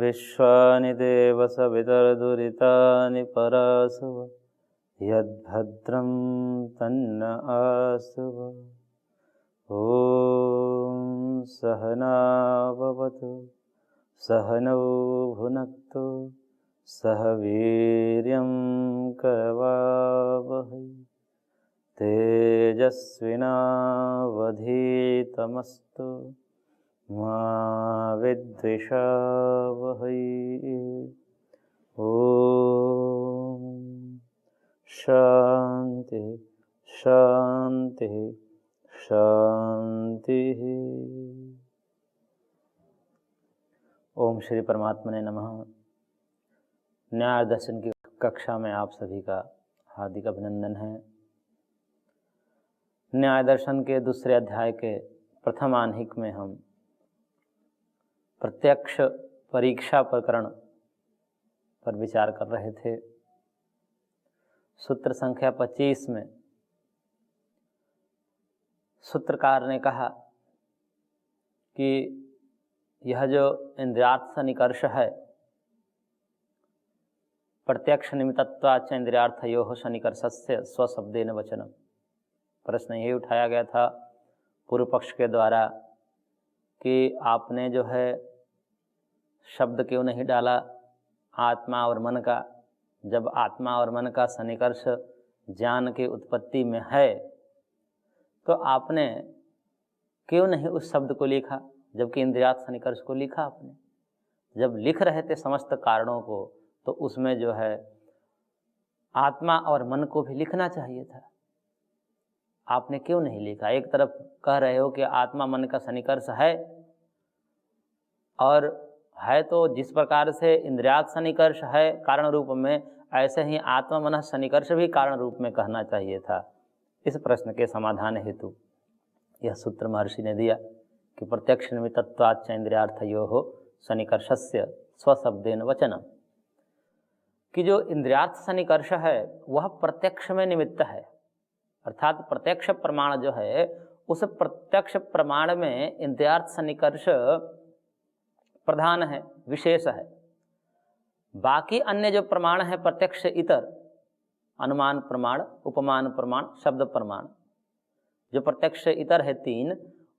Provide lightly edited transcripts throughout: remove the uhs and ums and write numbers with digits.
विश्वानि देव सवितर्दुरितानि परासुव यद्भद्रं तन्न आसुव। ॐ सहना भवतु सहनौ भुनक्तु सह वीर्यं करवावहै तेजस्विनावधीतमस्तु मा विद्विषावहै। ॐ शांति शांति शांति। ओम श्री परमात्मने नमः। न्याय दर्शन की कक्षा में आप सभी का हार्दिक अभिनंदन है। न्याय दर्शन के दूसरे अध्याय के प्रथम आह्निक में हम प्रत्यक्ष परीक्षा प्रकरण पर विचार कर रहे थे। सूत्र संख्या 25 में सूत्रकार ने कहा कि यह जो इंद्रियार्थ सन्निकर्ष है, प्रत्यक्ष निमित्तत्वाच्च इंद्रियार्थयोः सन्निकर्षस्य स्वशब्देन वचनम। प्रश्न यही उठाया गया था पूर्व पक्ष के द्वारा कि आपने जो है शब्द क्यों नहीं डाला आत्मा और मन का, जब आत्मा और मन का सन्निकर्ष ज्ञान की उत्पत्ति में है तो आपने क्यों नहीं उस शब्द को लिखा, जबकि इंद्रियार्थ सन्निकर्ष को लिखा आपने। जब लिख रहे थे समस्त कारणों को तो उसमें जो है आत्मा और मन को भी लिखना चाहिए था, आपने क्यों नहीं लिखा। एक तरफ कह रहे हो कि आत्मा मन का सन्निकर्ष है, और है तो जिस प्रकार से इंद्रियार्थ सन्निकर्ष है कारण रूप में, ऐसे ही आत्मा मन सन्निकर्ष भी कारण रूप में कहना चाहिए था। इस प्रश्न के समाधान हेतु यह सूत्र महर्षि ने दिया कि प्रत्यक्ष निमित्तत्वाच्च इंद्रियार्थयोः सन्निकर्षस्य स्वशब्देन वचनम, कि जो इंद्रियार्थ सन्निकर्ष है वह प्रत्यक्ष में निमित्त है, अर्थात प्रत्यक्ष प्रमाण जो है उस प्रत्यक्ष प्रमाण में इंद्रियार्थ सन्निकर्ष प्रधान है, विशेष है। बाकी अन्य जो प्रमाण है प्रत्यक्ष इतर, अनुमान प्रमाण, उपमान प्रमाण, शब्द प्रमाण, जो प्रत्यक्ष इतर है तीन,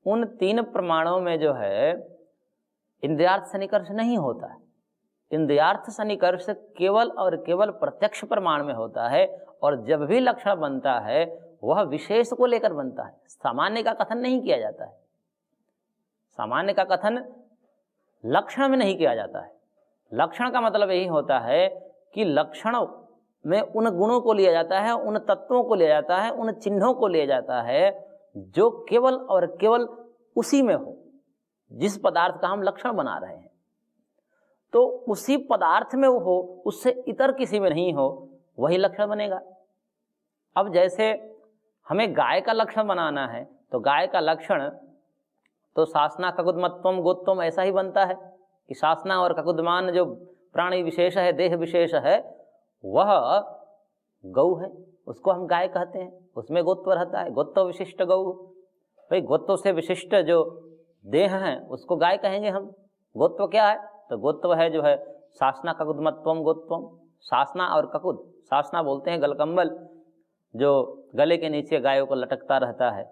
उन तीन प्रमाणों में जो है इंद्रियार्थ सन्निकर्ष नहीं होता है। इंद्रियार्थ सन्निकर्ष केवल और केवल प्रत्यक्ष प्रमाण में होता है, और जब भी लक्षण बनता है वह विशेष को लेकर बनता है, सामान्य का कथन नहीं किया जाता है। सामान्य का कथन लक्षण में नहीं किया जाता है। लक्षण का मतलब यही होता है कि लक्षण में उन गुणों को लिया जाता है, उन तत्वों को लिया जाता है, उन चिन्हों को लिया जाता है जो केवल और केवल उसी में हो, जिस पदार्थ का हम लक्षण बना रहे हैं। तो उसी पदार्थ में वो हो, उससे इतर किसी में नहीं हो, वही लक्षण बनेगा। अब जैसे हमें गाय का लक्षण बनाना है तो गाय का लक्षण तो शासना ककुद्मत्वम गोत्वम ऐसा ही बनता है कि शासना और ककुद्मान जो प्राणी विशेष है, देह विशेष है, वह गौ है, उसको हम गाय कहते हैं, उसमें गोत्व रहता है, गोत्व विशिष्ट गौ। भाई गोत्व से विशिष्ट जो देह है उसको गाय कहेंगे हम। गोत्व क्या है? तो गोत्व है जो है शासना ककुद्मत्वम गोत्वम। शासना और ककुद, शासना बोलते हैं गलकम्बल जो गले के नीचे गायों को लटकता रहता है,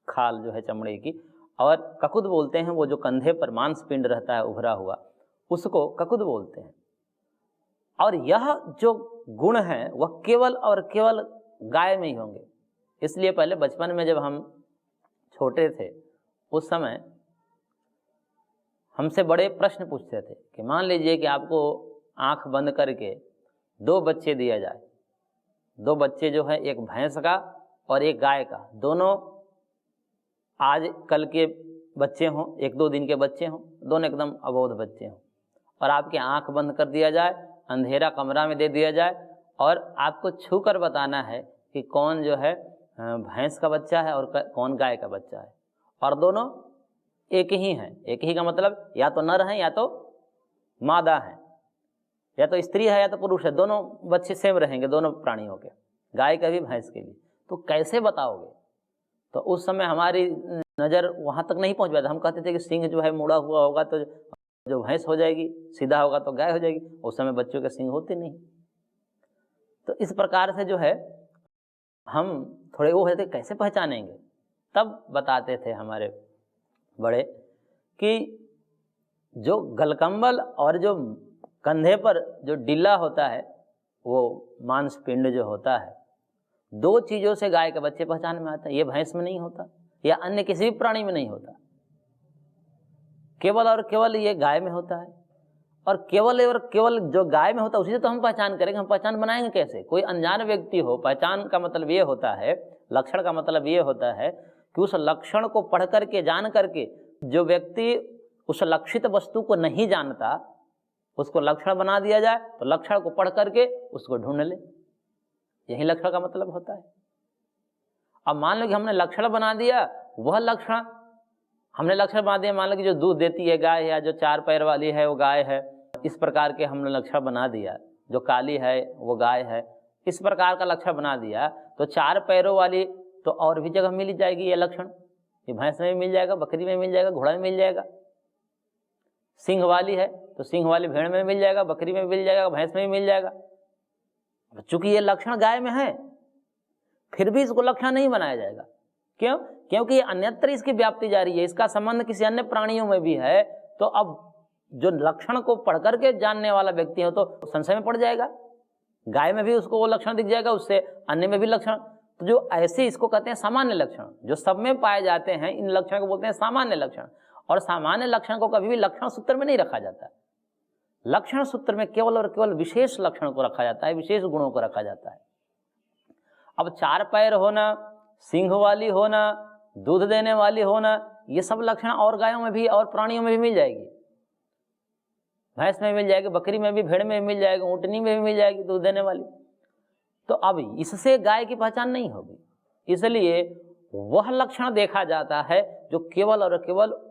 खाल जो है चमड़े की, और ककुद बोलते हैं वो जो कंधे पर मांसपिंड रहता है उभरा हुआ, उसको ककुद बोलते हैं। और यह जो गुण है वह केवल और केवल गाय में ही होंगे। इसलिए पहले बचपन में जब हम छोटे थे उस समय हमसे बड़े प्रश्न पूछते थे कि मान लीजिए कि आपको आंख बंद करके दो बच्चे दिया जाए, दो बच्चे जो है एक भैंस का और एक गाय का, दोनों आज कल के बच्चे हों, एक दो दिन के बच्चे हों, दोनों एकदम अबोध बच्चे हों, और आपकी आंख बंद कर दिया जाए, अंधेरा कमरा में दे दिया जाए, और आपको छू कर बताना है कि कौन जो है भैंस का बच्चा है और कौन गाय का बच्चा है, और दोनों एक ही हैं। एक ही का मतलब या तो नर हैं या तो मादा हैं, या तो स्त्री है या तो पुरुष है, दोनों बच्चे सेम रहेंगे दोनों प्राणियों के, गाय का भी भैंस के भी। तो कैसे बताओगे? तो उस समय हमारी नज़र वहाँ तक नहीं पहुँच पाता। हम कहते थे कि सिंह जो है मुड़ा हुआ होगा तो जो भैंस हो जाएगी, सीधा होगा तो गाय हो जाएगी, उस समय बच्चों के सींग होते नहीं। तो इस प्रकार से जो है हम थोड़े वो होते कैसे पहचानेंगे, तब बताते थे हमारे बड़े कि जो गलकम्बल और जो कंधे पर जो डिल्ला होता है, वो मांसपिंड जो होता है, दो चीज़ों से गाय के बच्चे पहचान में आते हैं। ये भैंस में नहीं होता या अन्य किसी भी प्राणी में नहीं होता, केवल और केवल ये गाय में होता है। और केवल जो गाय में होता है उसी से तो हम पहचान करेंगे। हम पहचान बनाएंगे कैसे? कोई अनजान व्यक्ति हो, पहचान का मतलब ये होता है, लक्षण का मतलब ये होता है कि उस लक्षण को पढ़ करके, जान करके, जो व्यक्ति उस लक्षित वस्तु को नहीं जानता उसको लक्षण बना दिया जाए, तो लक्षण को पढ़ करके उसको ढूंढ ले, यही लक्षण का मतलब होता है। अब मान लो कि हमने लक्षण बना दिया, वह लक्षण हमने लक्षण बना दिया, मान लो कि जो दूध देती है गाय या जो 4 पैर वाली है वो गाय है, इस प्रकार के हमने लक्षण बना दिया। जो काली है वो गाय है, इस प्रकार का लक्षण बना दिया। तो 4 पैरों वाली तो और भी जगह मिल जाएगी ये लक्षण, ये भैंस में भी मिल जाएगा, बकरी में मिल जाएगा, घोड़ा में मिल जाएगा। सिंह वाली है तो सिंह वाली भेड़ में मिल जाएगा, बकरी में मिल जाएगा, भैंस में भी मिल जाएगा। चूंकि ये लक्षण गाय में है, फिर भी इसको लक्षण नहीं बनाया जाएगा। क्यों? क्योंकि अन्यत्र इसकी व्याप्ति जारी है, इसका संबंध किसी अन्य प्राणियों में भी है। तो अब जो लक्षण को पढ़ करके जानने वाला व्यक्ति हो तो संशय में पड़ जाएगा। गाय में भी उसको वो लक्षण दिख जाएगा, उससे अन्य में भी लक्षण। तो जो ऐसे, इसको कहते हैं सामान्य लक्षण, जो सब में पाए जाते हैं, इन लक्षण को बोलते हैं सामान्य लक्षण। और सामान्य लक्षण को कभी भी लक्षण सूत्र में नहीं रखा जाता। लक्षण सूत्र में केवल और केवल विशेष लक्षण को रखा जाता है, विशेष गुणों को रखा जाता है। अब 4 पैर होना, सिंह वाली होना, दूध देने वाली होना, ये सब लक्षण और गायों में भी और प्राणियों में भी मिल जाएगी। भैंस में मिल जाएगी, बकरी में भी, भेड़ में भी मिल जाएगी, ऊँटनी में भी मिल जाएगी दूध देने वाली। तो अब इससे गाय की पहचान नहीं होगी, इसलिए वह लक्षण देखा जाता है जो केवल और केवल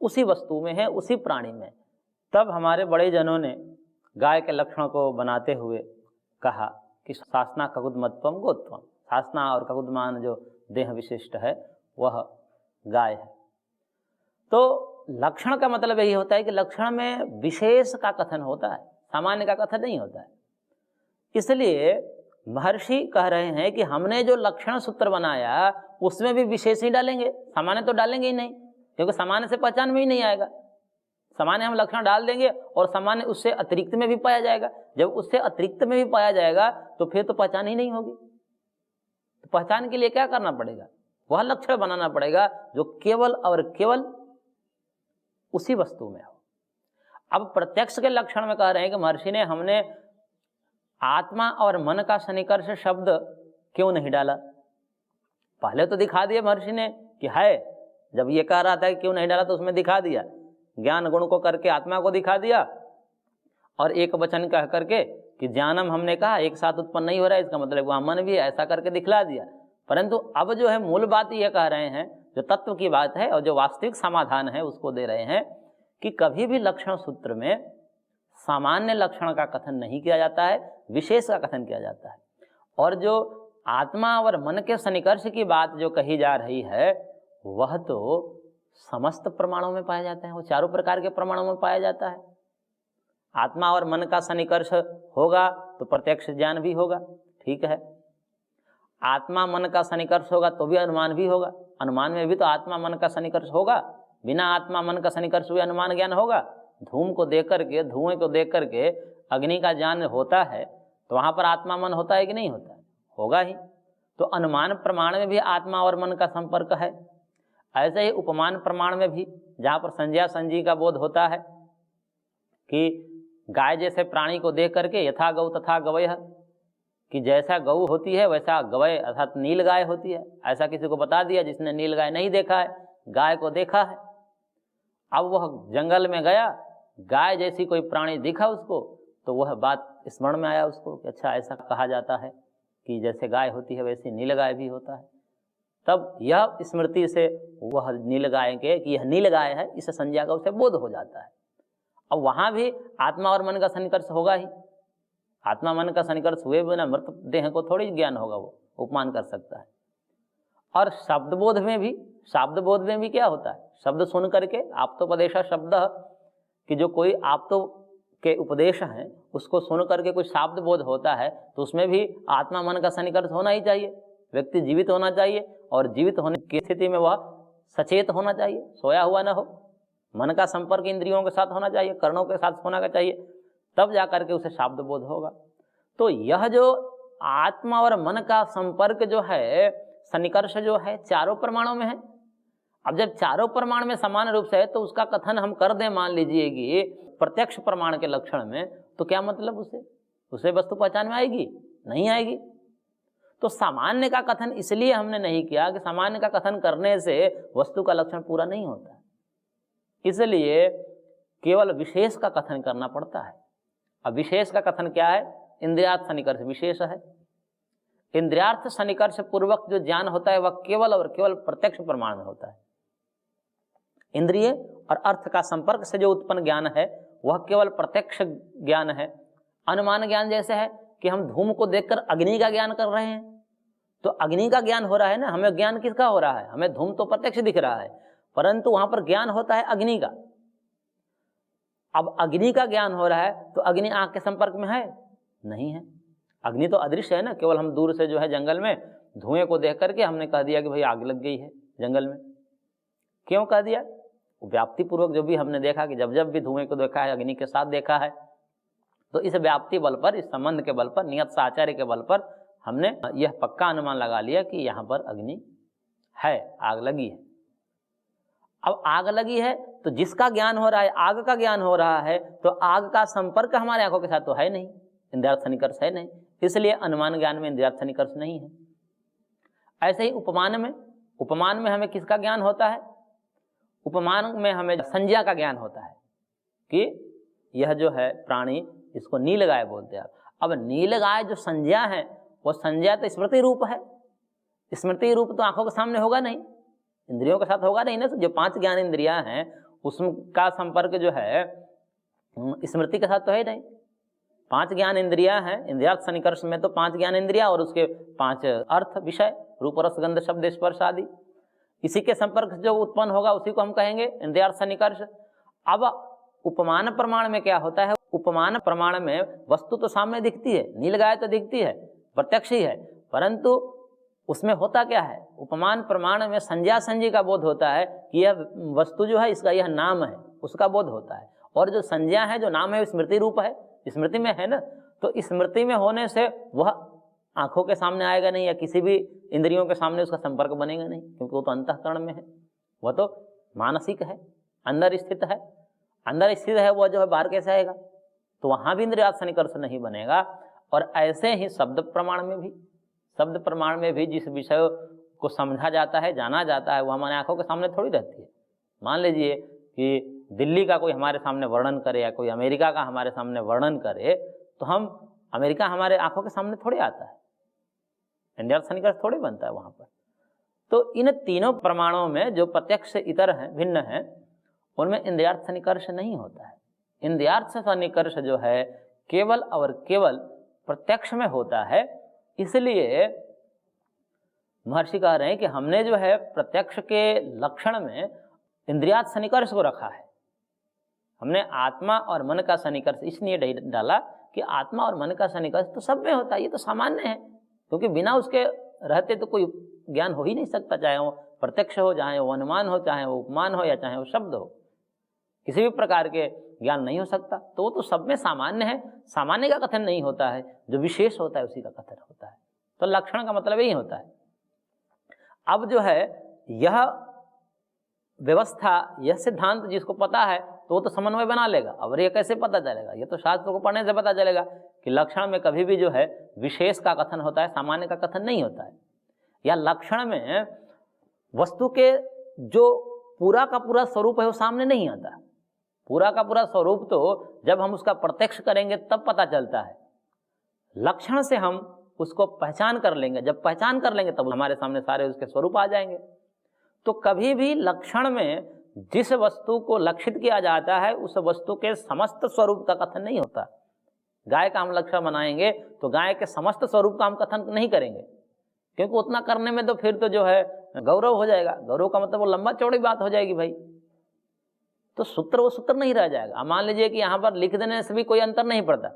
उसी वस्तु में है, उसी प्राणी में। तब हमारे बड़े जनों ने गाय के लक्षणों को बनाते हुए कहा कि शासना ककुदमत्वम गोत्वम, शासना और ककुदमान जो देह विशिष्ट है वह गाय है। तो लक्षण का मतलब यही होता है कि लक्षण में विशेष का कथन होता है, सामान्य का कथन नहीं होता है। इसलिए महर्षि कह रहे हैं कि हमने जो लक्षण सूत्र बनाया उसमें भी विशेष ही डालेंगे, सामान्य तो डालेंगे ही नहीं, क्योंकि सामान्य से पहचान में ही नहीं आएगा। सामान्य हम लक्षण डाल देंगे और सामान्य उससे अतिरिक्त में भी पाया जाएगा। जब उससे अतिरिक्त में भी पाया जाएगा तो फिर तो पहचान ही नहीं होगी। तो पहचान के लिए क्या करना पड़ेगा? वह लक्षण बनाना पड़ेगा जो केवल और केवल उसी वस्तु में हो। अब प्रत्यक्ष के लक्षण में कह रहे हैं कि महर्षि ने हमने आत्मा और मन का सन्निकर्ष शब्द क्यों नहीं डाला? पहले तो दिखा दिया महर्षि ने कि है, जब ये कह रहा था कि क्यों नहीं डाला तो उसमें दिखा दिया, ज्ञान गुण को करके आत्मा को दिखा दिया, और एक वचन कह करके कि ज्ञानम हमने कहा एक साथ उत्पन्न नहीं हो रहा है, इसका मतलब वहाँ मन भी है, ऐसा करके दिखला दिया। परंतु अब जो है मूल बात ये कह रहे हैं, जो तत्व की बात है और जो वास्तविक समाधान है उसको दे रहे हैं कि कभी भी लक्षण सूत्र में सामान्य लक्षण का कथन नहीं किया जाता है, विशेष का कथन किया जाता है। और जो आत्मा और मन के सन्निकर्ष की बात जो कही जा रही है वह तो समस्त प्रमाणों में पाया जाता है, वो चारों प्रकार के प्रमाणों में पाया जाता है। आत्मा और मन का सन्निकर्ष होगा तो प्रत्यक्ष ज्ञान भी होगा, ठीक है। आत्मा मन का सन्निकर्ष होगा तो भी अनुमान भी होगा, अनुमान में भी तो आत्मा मन का सन्निकर्ष होगा। बिना आत्मा मन का सन्निकर्ष हुए अनुमान ज्ञान होगा? धूम को देख करके, धुएं को देख करके अग्नि का ज्ञान होता है तो वहाँ पर आत्मा मन होता है कि नहीं होता है? होगा ही। तो अनुमान प्रमाण में भी आत्मा और मन का संपर्क है। ऐसे ही उपमान प्रमाण में भी, जहाँ पर संज्ञा संजी का बोध होता है कि गाय जैसे प्राणी को देख करके यथा गौ तथा गवयः, कि जैसा गौ होती है वैसा गवय अर्थात नील गाय होती है। ऐसा किसी को बता दिया जिसने नील गाय नहीं देखा है, गाय को देखा है। अब वह जंगल में गया, गाय जैसी कोई प्राणी दिखा उसको, तो वह बात स्मरण में आया उसको कि अच्छा ऐसा कहा जाता है कि जैसे गाय होती है वैसे नील गाय भी होता है। तब यह स्मृति से वह नील गाय के कि यह नील गाय है, इस संज्ञा का उसे बोध हो जाता है। अब वहाँ भी आत्मा और मन का सन्निकर्ष होगा ही। आत्मा मन का सन्निकर्ष हुए बिना मृत देह को थोड़ी ज्ञान होगा, वो उपमान कर सकता है। और शब्द बोध में भी क्या होता है? शब्द सुन करके, आप तो उपदेशा शब्द, कि जो कोई आप तो के उपदेश हैं उसको सुन करके कुछ शाब्द बोध होता है तो उसमें भी आत्मा मन का सन्निकर्ष होना ही चाहिए। व्यक्ति जीवित होना चाहिए और जीवित होने की स्थिति में वह सचेत होना चाहिए, सोया हुआ न हो। मन का संपर्क इंद्रियों के साथ होना चाहिए, कर्णों के साथ होना चाहिए, तब जाकर के उसे शाब्द बोध होगा। तो यह जो आत्मा और मन का संपर्क जो है, सन्निकर्ष जो है, चारों प्रमाणों में है। अब जब चारों प्रमाण में समान रूप से है तो उसका कथन हम कर दें, मान लीजिए कि प्रत्यक्ष प्रमाण के लक्षण में, तो क्या मतलब उसे वस्तु पहचान में आएगी? नहीं आएगी। तो सामान्य का कथन इसलिए हमने नहीं किया कि सामान्य का कथन करने से वस्तु का लक्षण पूरा नहीं होता है, इसलिए केवल विशेष का कथन करना पड़ता है। अब विशेष का कथन क्या है? इंद्रियार्थ सन्निकर्ष विशेष है। इंद्रियार्थ सन्निकर्ष पूर्वक जो ज्ञान होता है वह केवल और केवल प्रत्यक्ष प्रमाण में होता है। इंद्रिय और अर्थ का संपर्क से जो उत्पन्न ज्ञान है वह केवल प्रत्यक्ष ज्ञान है। अनुमान ज्ञान जैसे है कि हम धूम को देखकर अग्नि का ज्ञान कर रहे हैं, तो अग्नि का ज्ञान हो रहा है ना, हमें ज्ञान किसका हो रहा है? हमें धूम तो प्रत्यक्ष दिख रहा है, परंतु वहां पर ज्ञान होता है अग्नि का। अब अग्नि का ज्ञान हो रहा है तो अग्नि आंख के संपर्क में है? नहीं है। अग्नि तो अदृश्य है ना, केवल हम दूर से जो है जंगल में धुएं को देख करके हमने कह दिया कि भाई आग लग गई है जंगल में। क्यों कह दिया? व्याप्ति पूर्वक जो भी हमने देखा कि जब जब भी धुएं को देखा है अग्नि के साथ देखा है, तो इस व्याप्ति बल पर, इस संबंध के बल पर, नियत साचार्य के बल पर हमने यह पक्का अनुमान लगा लिया कि यहाँ पर अग्नि है, आग लगी है। अब आग लगी है तो जिसका ज्ञान हो रहा है, आग का ज्ञान हो रहा है, तो आग का संपर्क हमारे आंखों के साथ तो है नहीं, इंद्रियार्थ सन्निकर्ष है नहीं, इसलिए अनुमान ज्ञान में इंद्रियार्थ सन्निकर्ष नहीं है। ऐसे ही उपमान में हमें किसका ज्ञान होता है? उपमान में हमें संज्ञा का ज्ञान होता है कि यह जो है प्राणी, इसको नीलगाय बोलते हैं। अब नीलगाय जो संज्ञा है वो संज्ञा तो स्मृति रूप है। स्मृति रूप तो आंखों के सामने होगा नहीं, इंद्रियों के साथ होगा नहीं ना। तो जो 5 ज्ञान इंद्रियां हैं उसका संपर्क जो है स्मृति के साथ तो है नहीं। 5 ज्ञान इंद्रियां हैं, इंद्रियार्थ सन्निकर्ष में तो 5 ज्ञान इंद्रियां और उसके 5 अर्थ विषय, रूप रस गंध शब्द स्पर्श आदि, इसी के संपर्क से जो उत्पन्न होगा उसी को हम कहेंगे इंद्रियार्थ सन्निकर्ष। अब उपमान प्रमाण में क्या होता है? उपमान प्रमाण में वस्तु तो सामने दिखती है, नीलगाय तो दिखती है, प्रत्यक्ष ही है, परंतु उसमें होता क्या है? उपमान प्रमाण में संज्ञा संज्ञी का बोध होता है कि यह वस्तु जो है इसका यह नाम है, उसका बोध होता है। और जो संज्ञा है, जो नाम है, स्मृति रूप है, स्मृति में है ना, तो स्मृति में होने से वह आंखों के सामने आएगा नहीं या किसी भी इंद्रियों के सामने उसका संपर्क बनेगा नहीं, क्योंकि वो तो अंतःकरण में है, वह तो मानसिक है, अंदर स्थित है। अंदर स्थित है वह जो है बाहर कैसे आएगा? तो वहां भी इंद्रियार्थ सन्निकर्ष नहीं बनेगा। और ऐसे ही शब्द प्रमाण में भी जिस विषय को समझा जाता है, जाना जाता है, वह हमारे आंखों के सामने थोड़ी रहती है। मान लीजिए कि दिल्ली का कोई हमारे सामने वर्णन करे या कोई अमेरिका का हमारे सामने वर्णन करे, तो हम अमेरिका हमारे आंखों के सामने थोड़ी आता है, इंद्रियार्थ सन्निकर्ष थोड़ी बनता है वहां पर। तो इन तीनों प्रमाणों में जो प्रत्यक्ष से इतर हैं, भिन्न हैं, उनमें इंद्रियार्थ सन्निकर्ष नहीं होता है। इंद्रियार्थ सन्निकर्ष जो है केवल और केवल प्रत्यक्ष में होता है। इसलिए महर्षि कह रहे हैं कि हमने जो है प्रत्यक्ष के लक्षण में इंद्रियार्थ सन्निकर्ष को रखा है। हमने आत्मा और मन का सन्निकर्ष इसलिए डाला कि आत्मा और मन का सन्निकर्ष तो सब में होता है, ये तो सामान्य है, क्योंकि बिना उसके रहते तो कोई ज्ञान हो ही नहीं सकता, चाहे वो प्रत्यक्ष हो, चाहे वो अनुमान हो, चाहे वो उपमान हो, या चाहे वो शब्द हो, किसी भी प्रकार के ज्ञान नहीं हो सकता। तो वो तो सब में सामान्य है, सामान्य का कथन नहीं होता है, जो विशेष होता है उसी का कथन होता है। तो लक्षण का मतलब यही होता है। अब जो है यह व्यवस्था, यह सिद्धांत जिसको पता है तो वो तो समन्वय बना लेगा। और ये कैसे पता चलेगा? ये तो शास्त्र को पढ़ने से पता चलेगा कि लक्षण में कभी भी जो है विशेष का कथन होता है, सामान्य का कथन नहीं होता है। या लक्षण में वस्तु के जो पूरा का पूरा स्वरूप है वो सामने नहीं आता। पूरा का पूरा स्वरूप तो जब हम उसका प्रत्यक्ष करेंगे तब पता चलता है। लक्षण से हम उसको पहचान कर लेंगे, जब पहचान कर लेंगे तब हमारे सामने सारे उसके स्वरूप आ जाएंगे। तो कभी भी लक्षण में जिस वस्तु को लक्षित किया जाता है उस वस्तु के समस्त स्वरूप का कथन नहीं होता। गाय का हम लक्षण बनाएंगे तो गाय के समस्त स्वरूप का हम कथन नहीं करेंगे, क्योंकि उतना करने में तो फिर तो जो है गौरव हो जाएगा। गौरव का मतलब वो लंबा चौड़ी बात हो जाएगी भाई। तो सूत्र वो सूत्र नहीं रह जाएगा। मान लीजिए कि यहाँ पर लिख देने से भी कोई अंतर नहीं पड़ता।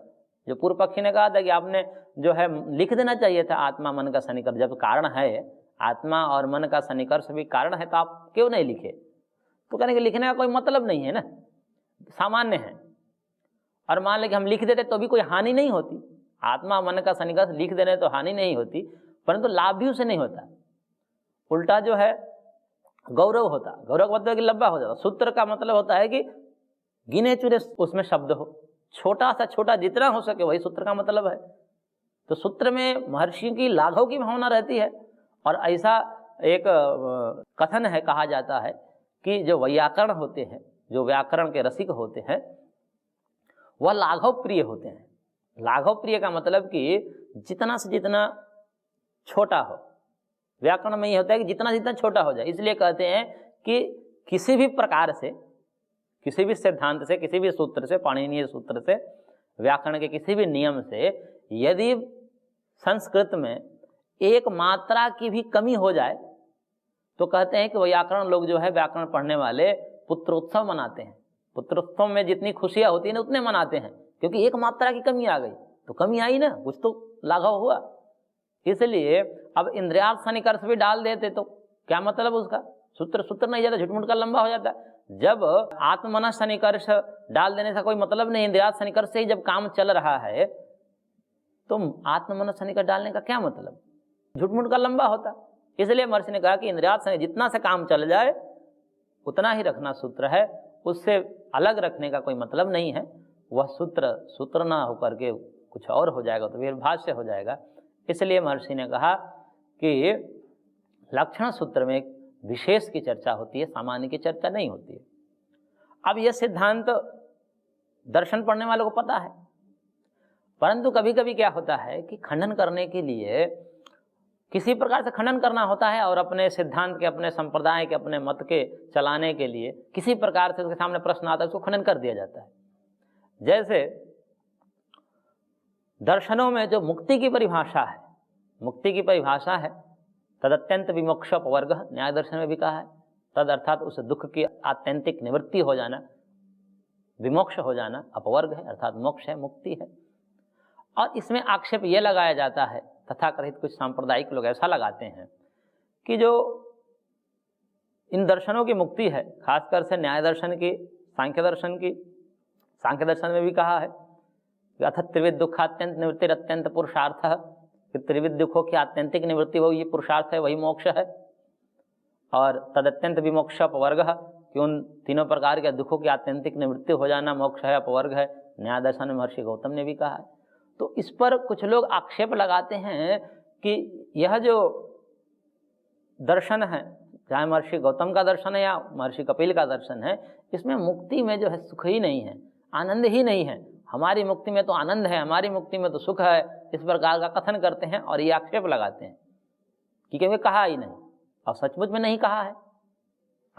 जो पूर्व पक्षी ने कहा था कि आपने जो है लिख देना चाहिए था आत्मा मन का सन्निकर्ष, जब कारण है, आत्मा और मन का सन्निकर्ष भी कारण है, तो आप क्यों नहीं लिखे? तो कहने के लिखने का कोई मतलब नहीं है ना, सामान्य है। और मान लें कि हम लिख देते तो भी कोई हानि नहीं होती, आत्मा मन का सन्निकर्ष लिख देने तो हानि नहीं होती, परंतु लाभ भी उसे नहीं होता, उल्टा जो है गौरव होता। गौरव का मतलब कि लंबा हो जाता। सूत्र का मतलब होता है कि गिने चुने उसमें शब्द हो, छोटा सा छोटा जितना हो सके वही सूत्र का मतलब है। तो सूत्र में महर्षि की लाघव की भावना रहती है। और ऐसा एक कथन है, कहा जाता है कि जो वैयाकरण होते हैं, जो व्याकरण के रसिक होते हैं, वह लाघव प्रिय होते हैं। लाघव प्रिय का मतलब कि जितना से जितना छोटा हो, व्याकरण में ये होता है कि जितना जितना छोटा हो जाए। इसलिए कहते हैं कि किसी भी प्रकार से, किसी भी सिद्धांत से, किसी भी सूत्र से, पाणिनीय सूत्र से, व्याकरण के किसी भी नियम से यदि संस्कृत में एक मात्रा की भी कमी हो जाए तो कहते हैं कि व्याकरण लोग जो है, व्याकरण पढ़ने वाले पुत्रोत्सव मनाते हैं। पुत्रोत्सव में जितनी खुशियां होती है ना उतने मनाते हैं, क्योंकि एक मात्रा की कमी आ गई। तो कमी आई ना, कुछ तो लाघव हुआ। इसलिए अब इंद्रियार्थ सन्निकर्ष भी डाल देते तो क्या मतलब उसका? सूत्र सूत्र नहीं जाता, झुटमुट का लंबा हो जाता। जब आत्मनः सन्निकर्ष डाल देने का कोई मतलब नहीं, इंद्रियार्थ सन्निकर्ष से ही जब काम चल रहा है तो आत्मनः सन्निकर्ष डालने का क्या मतलब? झुटमुट का लंबा होता। इसलिए महर्षि ने कहा कि इंद्रियार्थ सन्निकर्ष जितना से काम चल जाए उतना ही रखना सूत्र है, उससे अलग रखने का कोई मतलब नहीं है। वह सूत्र सूत्र ना होकर के कुछ और हो जाएगा तो फिर भाष्य हो जाएगा। इसलिए महर्षि ने कहा कि लक्षण सूत्र में विशेष की चर्चा होती है, सामान्य की चर्चा नहीं होती है। अब यह सिद्धांत दर्शन पढ़ने वालों को पता है, परंतु कभी कभी क्या होता है कि खंडन करने के लिए किसी प्रकार से खंडन करना होता है और अपने सिद्धांत के, अपने संप्रदाय के, अपने मत के चलाने के लिए किसी प्रकार से उसके सामने प्रश्न आता है, उसको खंडन कर दिया जाता है। जैसे दर्शनों में जो मुक्ति की परिभाषा है, मुक्ति की परिभाषा है तदत्यंत विमोक्ष अपवर्ग, न्याय दर्शन में भी कहा है। तद अर्थात उस दुख की आत्यंतिक निवृत्ति हो जाना, विमोक्ष हो जाना, अपवर्ग है अर्थात मोक्ष है, मुक्ति है। और इसमें आक्षेप यह लगाया जाता है, तथाकथित कुछ सांप्रदायिक लोग ऐसा लगाते हैं कि जो इन दर्शनों की मुक्ति है, खासकर से न्याय दर्शन की, सांख्य दर्शन की, सांख्य दर्शन में भी कहा है अथ त्रिविध दुखात्यंत निवृत्ति अत्यंत पुरुषार्थ, कि त्रिविध दुखों की आत्यंतिक निवृत्ति वो ये पुरुषार्थ है, वही मोक्ष है। और तदत्यंत विमोक्ष अपवर्ग, कि उन तीनों प्रकार के दुखों की आत्यंतिक निवृत्ति हो जाना मोक्ष है, अपवर्ग है। न्याय दर्शन में महर्षि गौतम ने भी कहा है। तो इस पर कुछ लोग आक्षेप लगाते हैं कि यह जो दर्शन है, चाहे महर्षि गौतम का दर्शन है या महर्षि कपिल का दर्शन है, इसमें मुक्ति में जो है सुख ही नहीं है, आनंद ही नहीं है। हमारी मुक्ति में तो आनंद है, हमारी मुक्ति में तो सुख है, इस प्रकार का कथन करते हैं और ये आक्षेप लगाते हैं कि क्योंकि कहा ही नहीं, और सचमुच में नहीं कहा है।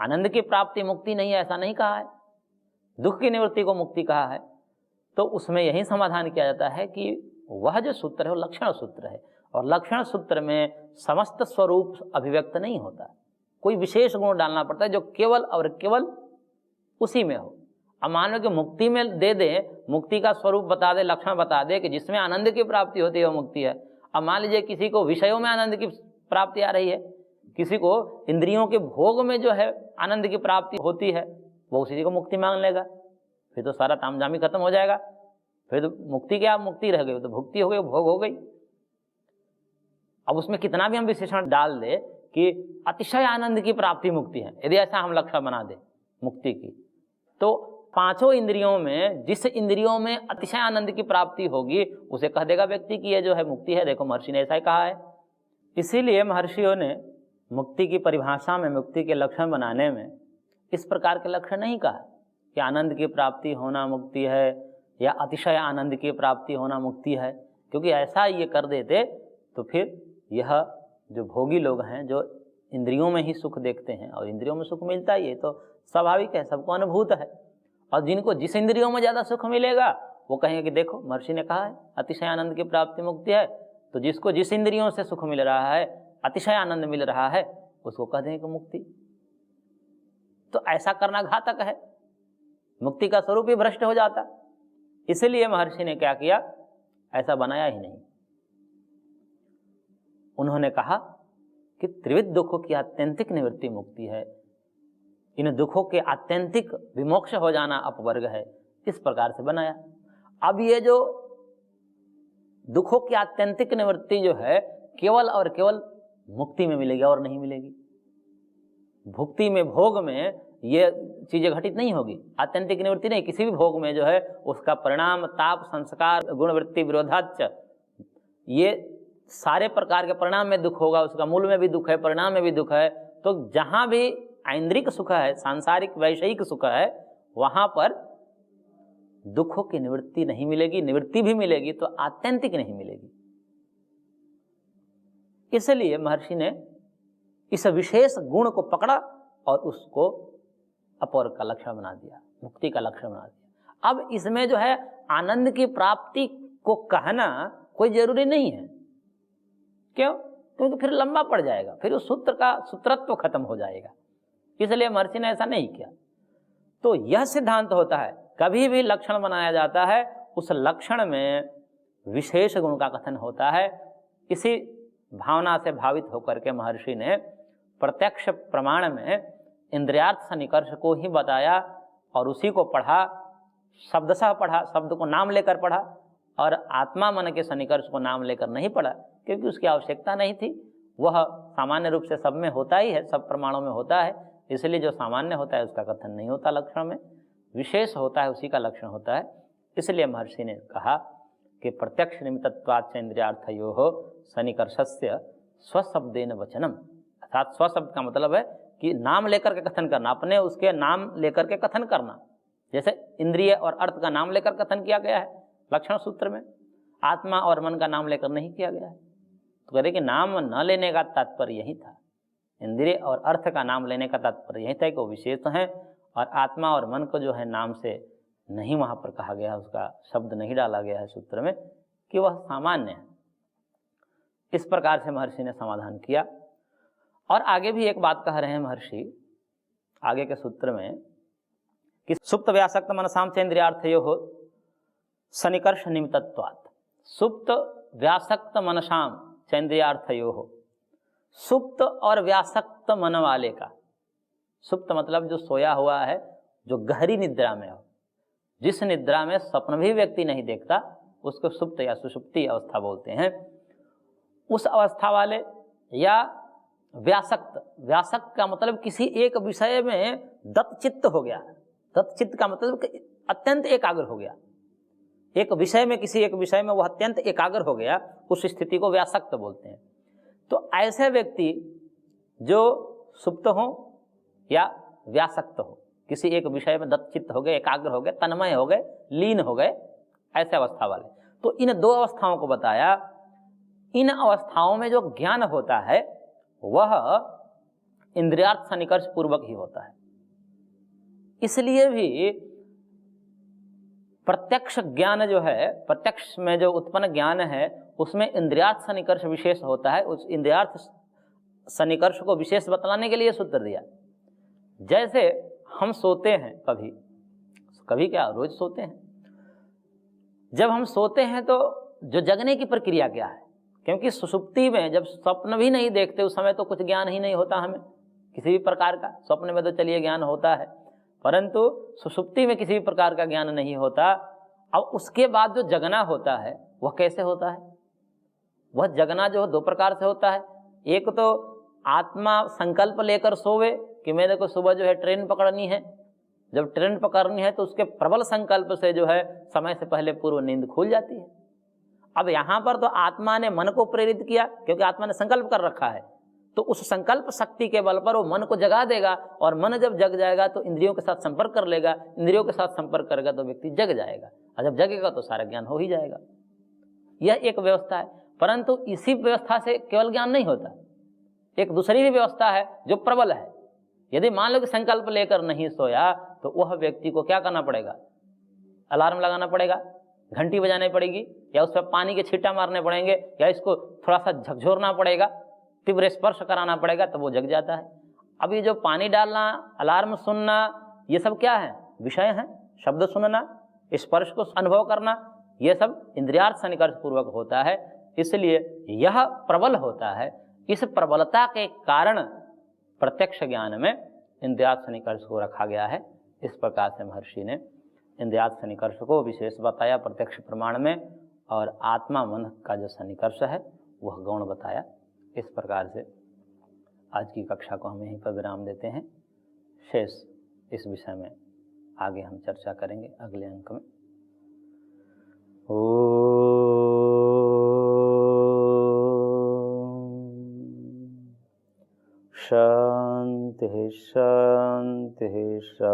आनंद की प्राप्ति मुक्ति नहीं है ऐसा नहीं कहा है, दुख की निवृत्ति को मुक्ति कहा है। तो उसमें यही समाधान किया जाता है कि वह जो सूत्र है वो लक्षण सूत्र है, और लक्षण सूत्र में समस्त स्वरूप अभिव्यक्त नहीं होता, कोई विशेष गुण डालना पड़ता है जो केवल और केवल उसी में हो। अब मान लो कि मुक्ति में दे दे, मुक्ति का स्वरूप बता दे, लक्षण बता दे कि जिसमें आनंद की प्राप्ति होती है वो मुक्ति है। अब मान लीजिए किसी को विषयों में आनंद की प्राप्ति आ रही है, किसी को इंद्रियों के भोग में जो है आनंद की प्राप्ति होती है, वो उसी को मुक्ति मांग लेगा, फिर तो सारा तामझामी खत्म हो जाएगा। फिर तो मुक्ति क्या, मुक्ति रह गई तो भुक्ति हो गई, भोग हो गई। अब उसमें कितना भी हम विशेषण डाल दे कि अतिशय आनंद की प्राप्ति मुक्ति है, यदि ऐसा हम लक्षण बना दे मुक्ति की, तो पांचों इंद्रियों में जिस इंद्रियों में अतिशय आनंद की प्राप्ति होगी उसे कह देगा व्यक्ति कि यह जो है मुक्ति है। देखो महर्षि ने ऐसा ही कहा है। इसीलिए महर्षियों ने मुक्ति की परिभाषा में, मुक्ति के लक्षण बनाने में इस प्रकार के लक्षण नहीं कहा कि आनंद की प्राप्ति होना मुक्ति है या अतिशय आनंद की प्राप्ति होना मुक्ति है, क्योंकि ऐसा ये कर देते तो फिर यह जो भोगी लोग हैं, जो इंद्रियों में ही सुख देखते हैं और इंद्रियों में सुख मिलता ही है, तो स्वाभाविक है, सबको अनुभूत है। और जिनको जिस इंद्रियों में ज़्यादा सुख मिलेगा वो कहेंगे कि देखो महर्षि ने कहा है अतिशय आनंद की प्राप्ति मुक्ति है, तो जिसको जिस इंद्रियों से सुख मिल रहा है, अतिशय आनंद मिल रहा है, उसको कह देंगे कि मुक्ति। तो ऐसा करना घातक है। मुक्ति का स्वरूप ही भ्रष्ट हो जाता। इसलिए महर्षि ने क्या किया, ऐसा बनाया ही नहीं। उन्होंने कहा कि त्रिविध दुखों की आत्यंतिक निवृत्ति मुक्ति है, इन दुखों के आत्यंतिक विमोक्ष हो जाना अपवर्ग है, इस प्रकार से बनाया। अब ये जो दुखों की आत्यंतिक निवृत्ति जो है केवल और केवल मुक्ति में मिलेगी और नहीं मिलेगी। भुक्ति में, भोग में ये चीजें घटित नहीं होगी, आत्यंतिक निवृत्ति नहीं। किसी भी भोग में जो है उसका परिणाम, ताप, संस्कार, गुणवृत्ति, विरोधाच, ये सारे प्रकार के परिणाम में दुख होगा। उसका मूल में भी दुख है, परिणाम में भी दुख है। तो जहां भी ऐन्द्रिक सुख है, सांसारिक वैषयिक सुख है, वहां पर दुखों की निवृत्ति नहीं मिलेगी। निवृत्ति भी मिलेगी तो आत्यंतिक नहीं मिलेगी। इसलिए महर्षि ने इस विशेष गुण को पकड़ा और उसको अपवर्ग का लक्षण बना दिया, मुक्ति का लक्षण बना दिया। अब इसमें जो है आनंद की प्राप्ति को कहना कोई जरूरी नहीं है। क्यों? क्योंकि फिर लंबा पड़ जाएगा, फिर उस सूत्र का सूत्रत्व खत्म हो जाएगा। इसलिए महर्षि ने ऐसा नहीं किया। तो यह सिद्धांत होता है, कभी भी लक्षण बनाया जाता है, उस लक्षण में विशेष गुण का कथन होता है। इसी भावना से भावित होकर के महर्षि ने प्रत्यक्ष प्रमाण में इंद्रियार्थ सन्निकर्ष को ही बताया और उसी को पढ़ा, शब्दशः पढ़ा, शब्द को नाम लेकर पढ़ा, और आत्मा मन के सन्निकर्ष को नाम लेकर नहीं पढ़ा, क्योंकि उसकी आवश्यकता नहीं थी। वह सामान्य रूप से सब में होता ही है, सब प्रमाणों में होता है। इसलिए जो सामान्य होता है उसका कथन नहीं होता लक्षण में, विशेष होता है उसी का लक्षण होता है। इसलिए महर्षि ने कहा कि प्रत्यक्ष निमित्तत्वाच्च इंद्रियार्थयोः सन्निकर्षस्य स्वशब्देन वचनम, अर्थात स्वशब्द का मतलब है कि नाम लेकर के कथन करना, अपने उसके नाम लेकर के कथन करना। जैसे इंद्रिय और अर्थ का नाम लेकर कथन किया गया है लक्षण सूत्र में, आत्मा और मन का नाम लेकर नहीं किया गया है। तो कहते कि नाम न लेने का तात्पर्य यही था, इंद्रिय और अर्थ का नाम लेने का तात्पर्य यही था कि वो विशेष हैं, और आत्मा और मन को जो है नाम से नहीं वहाँ पर कहा गया, उसका शब्द नहीं डाला गया है सूत्र में कि वह सामान्य है। इस प्रकार से महर्षि ने समाधान किया। और आगे भी एक बात कह रहे हैं महर्षि आगे के सूत्र में कि सुप्त व्यासक्त मनसाम चेन्द्रियार्थयोः सन्निकर्ष निमित्तत्वात्, सुप्त व्यासक्त मनसाम चेन्द्रियार्थयोः, सुप्त और व्यासक्त मन वाले का, सुप्त मतलब जो सोया हुआ है, जो गहरी निद्रा में हो, जिस निद्रा में स्वप्न भी व्यक्ति नहीं देखता, उसको सुप्त या सुषुप्ति अवस्था बोलते हैं। उस अवस्था वाले, या व्यासक्त, व्यासक्त का मतलब किसी एक विषय में दत्तचित्त हो गया। दत्तचित्त का मतलब अत्यंत एकाग्र हो गया, एक विषय में, किसी एक विषय में वह अत्यंत एकाग्र हो गया, उस स्थिति को व्यासक्त बोलते हैं। तो ऐसे व्यक्ति जो सुप्त हो या व्यासक्त हो, किसी एक विषय में दत्तचित्त हो गए, एकाग्र हो गए, तन्मय हो गए, लीन हो गए, ऐसे अवस्था वाले। तो इन दो अवस्थाओं को बताया। इन अवस्थाओं में जो ज्ञान होता है वह इंद्रियार्थ सन्निकर्ष पूर्वक ही होता है। इसलिए भी प्रत्यक्ष ज्ञान जो है, प्रत्यक्ष में जो उत्पन्न ज्ञान है, उसमें इंद्रियार्थ सन्निकर्ष विशेष होता है। उस इंद्रियार्थ सन्निकर्ष को विशेष बतलाने के लिए सूत्र दिया। जैसे हम सोते हैं, कभी कभी क्या, रोज सोते हैं। जब हम सोते हैं तो जो जगने की प्रक्रिया क्या है, क्योंकि सुषुप्ति में जब स्वप्न भी नहीं देखते उस समय तो कुछ ज्ञान ही नहीं होता हमें किसी भी प्रकार का। स्वप्न में तो चलिए ज्ञान होता है, परंतु सुषुप्ति में किसी भी प्रकार का ज्ञान नहीं होता। अब उसके बाद जो जगना होता है वह कैसे होता है? वह जगना जो दो प्रकार से होता है। एक तो आत्मा संकल्प लेकर सोवे कि मेरे को सुबह जो है ट्रेन पकड़नी है, जब ट्रेन पकड़नी है तो उसके प्रबल संकल्प से जो है समय से पहले पूर्व नींद खुल जाती है। अब यहाँ पर तो आत्मा ने मन को प्रेरित किया, क्योंकि आत्मा ने संकल्प कर रखा है, तो उस संकल्प शक्ति के बल पर वो मन को जगा देगा, और मन जब जग जाएगा तो इंद्रियों के साथ संपर्क कर लेगा, इंद्रियों के साथ संपर्क करेगा तो व्यक्ति जग जाएगा, और जब जगेगा तो सारा ज्ञान हो ही जाएगा। यह एक व्यवस्था है। परंतु इसी व्यवस्था से केवल ज्ञान नहीं होता, एक दूसरी भी व्यवस्था है जो प्रबल है। यदि मान लो कि संकल्प लेकर नहीं सोया तो वह व्यक्ति को क्या करना पड़ेगा? अलार्म लगाना पड़ेगा, घंटी बजानी पड़ेगी, या उस पर पानी के छींटा मारने पड़ेंगे, या इसको थोड़ा सा झकझोरना पड़ेगा, तीव्र स्पर्श कराना पड़ेगा, तब वो जग जाता है। अब ये जो पानी डालना, अलार्म सुनना, ये सब क्या है? विषय हैं, शब्द सुनना, स्पर्श को अनुभव करना, ये सब इंद्रियार्थ सन्निकर्ष पूर्वक होता है। इसलिए यह प्रबल होता है। इस प्रबलता के कारण प्रत्यक्ष ज्ञान में इंद्रियार्थ सन्निकर्ष को रखा गया है। इस प्रकार से महर्षि ने इंद्रियार्थ सन्निकर्ष को विशेष बताया प्रत्यक्ष प्रमाण में, और आत्मा मन का जो सन्निकर्ष है वह गौण बताया। इस प्रकार से आज की कक्षा को हम यहीं पर विराम देते हैं। शेष इस विषय में आगे हम चर्चा करेंगे अगले अंक में। शांति शांति शांति।